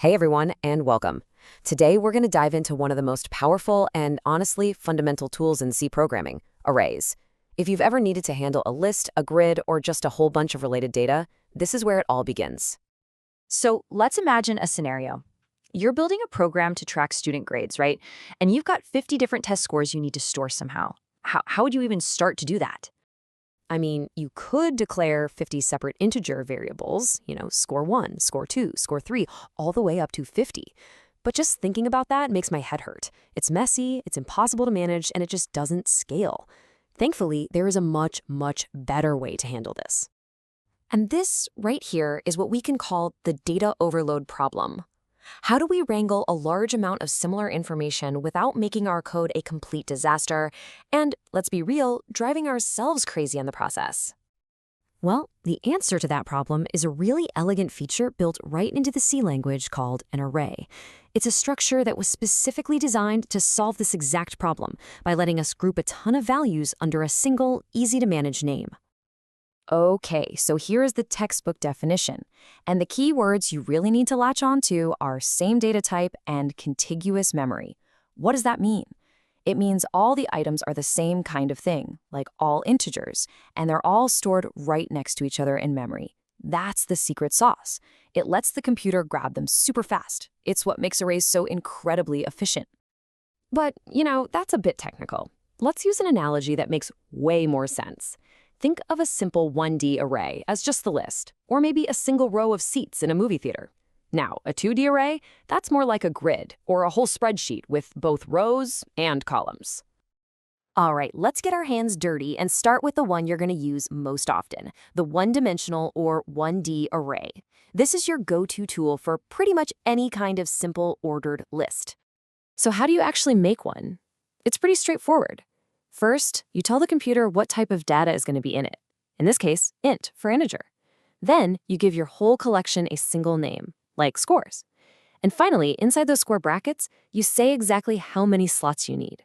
Hey everyone, and welcome. Today we're going to dive into one of the most powerful and honestly fundamental tools in C programming, arrays. If you've ever needed to handle a list, a grid, or just a whole bunch of related data, this is where it all begins. So let's imagine a scenario. You're building a program to track student grades, right? And you've got 50 different test scores you need to store somehow. How would you even start to do that? I mean, you could declare 50 separate integer variables, score 1, score 2, score 3, all the way up to 50. But just thinking about that makes my head hurt. It's messy, it's impossible to manage, and it just doesn't scale. Thankfully, there is a much, much better way to handle this. And this right here is what we can call the data overload problem. How do we wrangle a large amount of similar information without making our code a complete disaster and, let's be real, driving ourselves crazy in the process? Well, the answer to that problem is a really elegant feature built right into the C language called an array. It's a structure that was specifically designed to solve this exact problem by letting us group a ton of values under a single, easy-to-manage name. Okay, so here is the textbook definition. And the key words you really need to latch onto are same data type and contiguous memory. What does that mean? It means all the items are the same kind of thing, like all integers, and they're all stored right next to each other in memory. That's the secret sauce. It lets the computer grab them super fast. It's what makes arrays so incredibly efficient. But, that's a bit technical. Let's use an analogy that makes way more sense. Think of a simple 1D array as just the list, or maybe a single row of seats in a movie theater. Now, a 2D array, that's more like a grid, or a whole spreadsheet with both rows and columns. All right, let's get our hands dirty and start with the one you're going to use most often, the one-dimensional or 1D array. This is your go-to tool for pretty much any kind of simple ordered list. So how do you actually make one? It's pretty straightforward. First, you tell the computer what type of data is going to be in it. In this case, int for integer. Then, you give your whole collection a single name, like scores. And finally, inside those score brackets, you say exactly how many slots you need.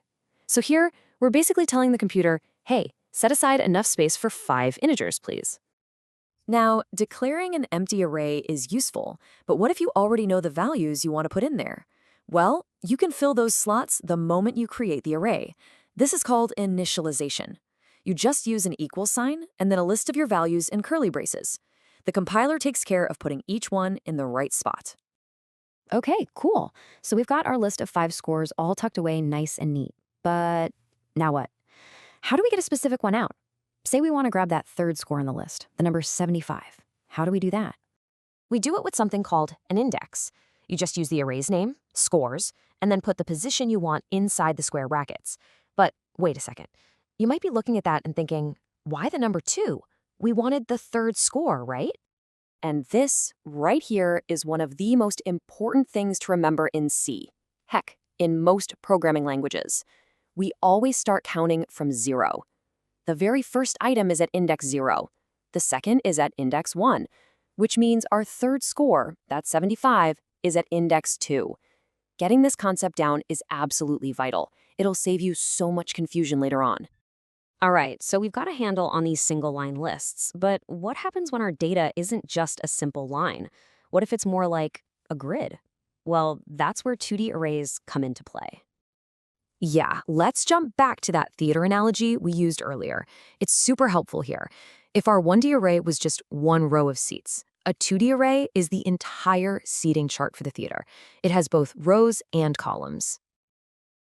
So here, we're basically telling the computer, hey, set aside enough space for 5 integers, please. Now, declaring an empty array is useful, but what if you already know the values you want to put in there? Well, you can fill those slots the moment you create the array. This is called initialization. You just use an equal sign and then a list of your values in curly braces. The compiler takes care of putting each one in the right spot. Okay, cool. So we've got our list of 5 scores all tucked away nice and neat. But now what? How do we get a specific one out? Say we want to grab that third score on the list, the number 75. How do we do that? We do it with something called an index. You just use the array's name, scores, and then put the position you want inside the square brackets. But wait a second. You might be looking at that and thinking, why the number 2? We wanted the third score, right? And this right here is one of the most important things to remember in C. Heck, in most programming languages. We always start counting from 0. The very first item is at index 0. The second is at index 1, which means our third score, that's 75, is at index 2. Getting this concept down is absolutely vital. It'll save you so much confusion later on. All right, so we've got a handle on these single-line lists, but what happens when our data isn't just a simple line? What if it's more like a grid? Well, that's where 2D arrays come into play. Yeah, let's jump back to that theater analogy we used earlier. It's super helpful here. If our 1D array was just one row of seats, a 2D array is the entire seating chart for the theater. It has both rows and columns.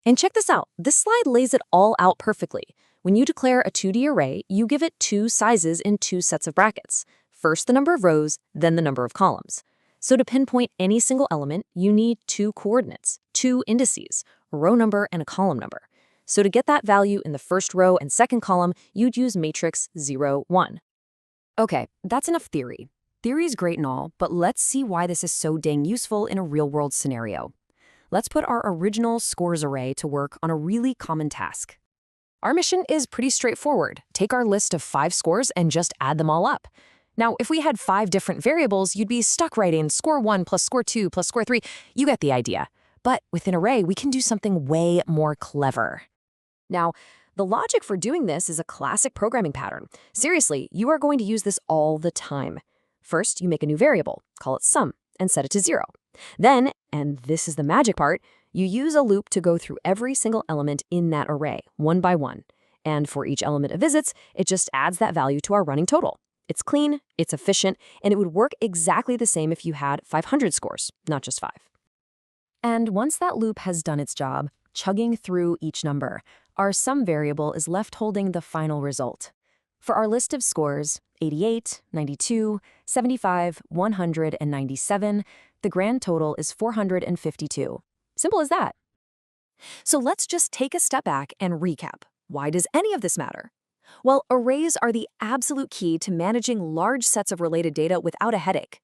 And check this out. This slide lays it all out perfectly. When you declare a 2D array, you give it 2 sizes in 2 sets of brackets. First the number of rows, then the number of columns. So to pinpoint any single element, you need 2 coordinates, 2 indices, a row number and a column number. So to get that value in the first row and second column, you'd use matrix 0, 1. Okay, that's enough theory. Theory is great and all, but let's see why this is so dang useful in a real-world scenario. Let's put our original scores array to work on a really common task. Our mission is pretty straightforward. Take our list of 5 scores and just add them all up. Now, if we had 5 different variables, you'd be stuck writing score 1 plus score 2 plus score 3. You get the idea. But with an array, we can do something way more clever. Now, the logic for doing this is a classic programming pattern. Seriously, you are going to use this all the time. First, you make a new variable, call it sum, and set it to 0. Then, and this is the magic part, you use a loop to go through every single element in that array, one by one. And for each element it visits, it just adds that value to our running total. It's clean, it's efficient, and it would work exactly the same if you had 500 scores, not just 5. And once that loop has done its job, chugging through each number, our sum variable is left holding the final result. For our list of scores, 88, 92, 75, 100, and 97, the grand total is 452. Simple as that. So let's just take a step back and recap. Why does any of this matter? Well, arrays are the absolute key to managing large sets of related data without a headache.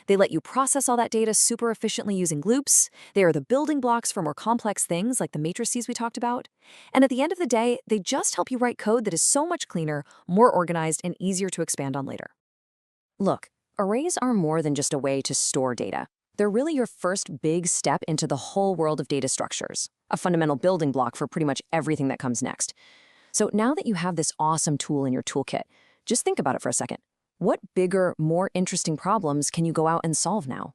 They let you process all that data super efficiently using loops. They are the building blocks for more complex things like the matrices we talked about. And at the end of the day, they just help you write code that is so much cleaner, more organized, and easier to expand on later. Look, arrays are more than just a way to store data. They're really your first big step into the whole world of data structures, a fundamental building block for pretty much everything that comes next. So now that you have this awesome tool in your toolkit, just think about it for a second. What bigger, more interesting problems can you go out and solve now?